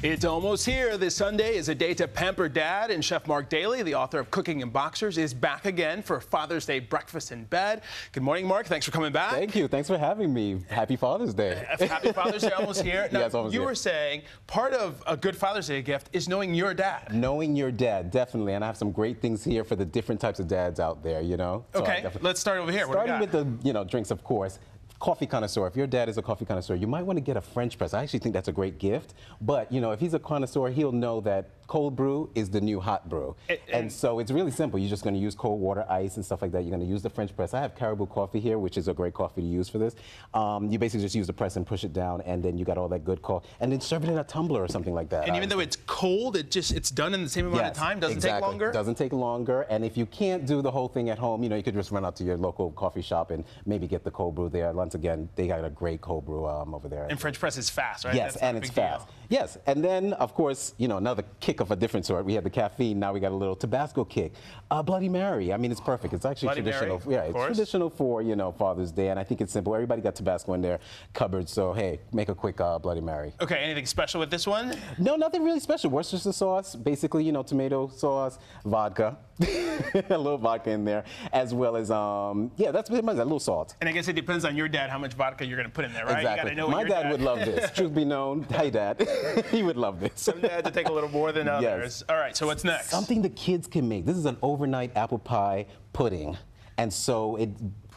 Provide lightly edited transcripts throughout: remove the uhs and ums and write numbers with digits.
It's almost here. This Sunday is a day to pamper Dad, and Chef Mark Daly, the author of Cooking in Boxers, is back again for Father's Day breakfast in bed. Good morning, Mark. Thanks for coming back. Thank you. Thanks for having me. Happy Father's Day. Happy Father's Day, almost here. Now, yes, almost you here. were saying part of a good Father's Day gift is knowing your dad. Knowing your dad, definitely. And I have some great things here for the different types of dads out there, you know. So okay, let's start over here. Starting with the, drinks, of course. Coffee connoisseur. If your dad is a coffee connoisseur, you might want to get a French press. I actually think that's a great gift. But, if he's a connoisseur, he'll know that cold brew is the new hot brew. And so it's really simple. You're just going to use cold water, ice, and stuff like that. You're going to use the French press. I have Caribou coffee here, which is a great coffee to use for this. You basically just use the press and push it down, and then you got all that good coffee. And then serve it in a tumbler or something like that. And even though it's cold, it's done in the same amount of time? Doesn't take longer? Doesn't take longer. And if you can't do the whole thing at home, you could just run out to your local coffee shop and maybe get the cold brew there. Once again, they got a great cold brew over there. And French press is fast, right? Yes, and it's fast. Yes, and then, of course, another kick of a different sort. We had the caffeine, now we got a little Tabasco kick. Bloody Mary, I mean, it's perfect. It's actually traditional. Mary, it's traditional for, Father's Day, and I think it's simple. Everybody got Tabasco in their cupboard, so hey, make a quick Bloody Mary. Okay, anything special with this one? No, nothing really special. Worcestershire sauce, basically, tomato sauce, vodka, a little vodka in there, as well as, that's pretty much a little salt. And I guess it depends on your dad how much vodka you're going to put in there, right? Exactly. You gotta know My dad would love this. Truth be known, hi, Dad. He would love this. Some dads take a little more than others. Yes. All right, so what's next? Something the kids can make. This is an overnight apple pie pudding. And so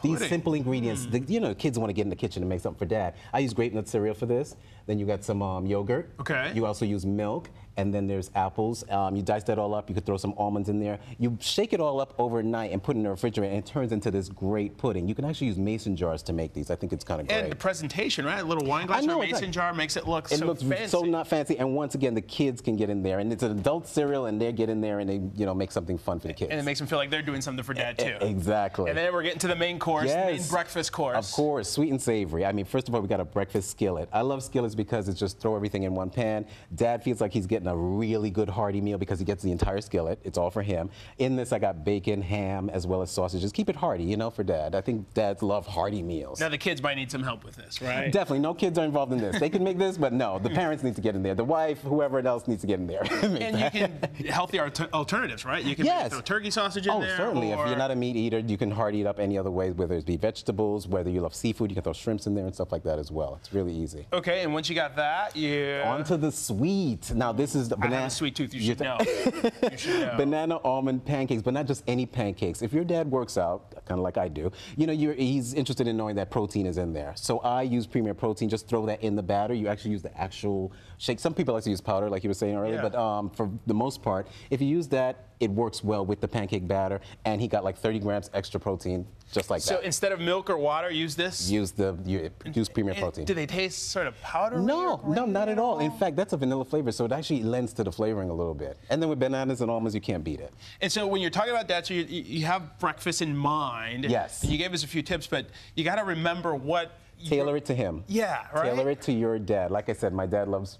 these simple ingredients, the kids want to get in the kitchen and make something for Dad. I use grape nut cereal for this. Then you got some yogurt. Okay. You also use milk. And then there's apples. You dice that all up. You could throw some almonds in there. You shake it all up overnight and put it in the refrigerator, and it turns into this great pudding. You can actually use mason jars to make these. I think it's kind of great. And the presentation, right? A little wine glass or a mason jar makes it look so fancy. It looks so not fancy. And once again, the kids can get in there. And it's an adult cereal, and they get in there and they, make something fun for the kids. And it makes them feel like they're doing something for Dad, too. Exactly. And then we're getting to the main course, the main breakfast course. Of course, sweet and savory. I mean, first of all, we got a breakfast skillet. I love skillets because it's just throw everything in one pan. Dad feels like he's getting a really good hearty meal because he gets the entire skillet. It's all for him. In this, I got bacon, ham, as well as sausages. Keep it hearty, for Dad. I think dads love hearty meals. Now, the kids might need some help with this, right? Definitely. No kids are involved in this. They can make this, but no, the parents need to get in there. The wife, whoever else needs to get in there. And you can healthy alternatives, right? You can throw turkey sausage in there. Oh, certainly. If you're not a meat eater, you can hearty it up any other way, whether it be vegetables, whether you love seafood, you can throw shrimps in there and stuff like that as well. It's really easy. Okay, and once you got that, on to the sweet. Now, this is the banana. I have a sweet tooth, you should know. You should know. Banana almond pancakes, but not just any pancakes. If your dad works out, kind of like I do, he's interested in knowing that protein is in there. So I use Premier Protein. Just throw that in the batter. You actually use the actual shake. Some people like to use powder, like you were saying earlier, but for the most part, if you use that, it works well with the pancake batter, and he got like 30 grams extra protein, just like that. So instead of milk or water, use this? Use Premier Protein. Do they taste sort of powdery? No, not at all. In fact, that's a vanilla flavor, so it actually lends to the flavoring a little bit. And then with bananas and almonds, you can't beat it. And so when you're talking about that, so you have breakfast in mind. Yes. You gave us a few tips, but you got to remember what. Tailor it to him. Yeah, right? Tailor it to your dad. Like I said, my dad loves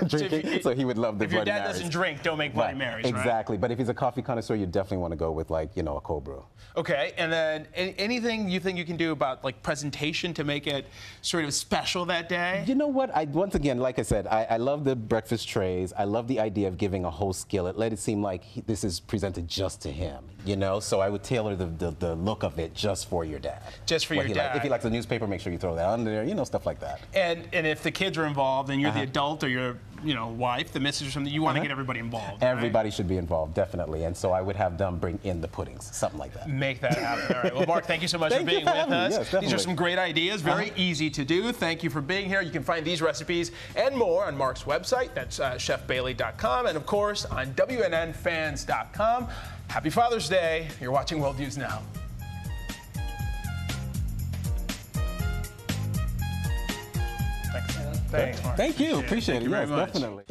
drinking, so he would love the Bloody Marys. If your dad doesn't drink, don't make Bloody Marys, right? Exactly. But if he's a coffee connoisseur, you definitely want to go with, like, a cold brew. Okay, and then anything you think you can do about, like, presentation to make it sort of special that day? You know what? Once again, like I said, I love the breakfast trays. I love the idea of giving a whole skillet. Let it seem like this is presented just to him, So I would tailor the look of it just for your dad. Just for your dad. If he likes a newspaper, make sure you throw that under there, stuff like that. And if the kids are involved and you're the adult or your wife, the missus or something, you want to get everybody involved. Everybody should be involved, definitely. And so I would have them bring in the puddings, something like that. Make that happen. All right. Well, Mark, thank you so much for being with us. Yes, these are some great ideas, very easy to do. Thank you for being here. You can find these recipes and more on Mark's website. That's chefbailey.com, and of course on WNNfans.com. Happy Father's Day. You're watching World News Now. Thanks, Mark. Thank you. Appreciate it. Yes, definitely.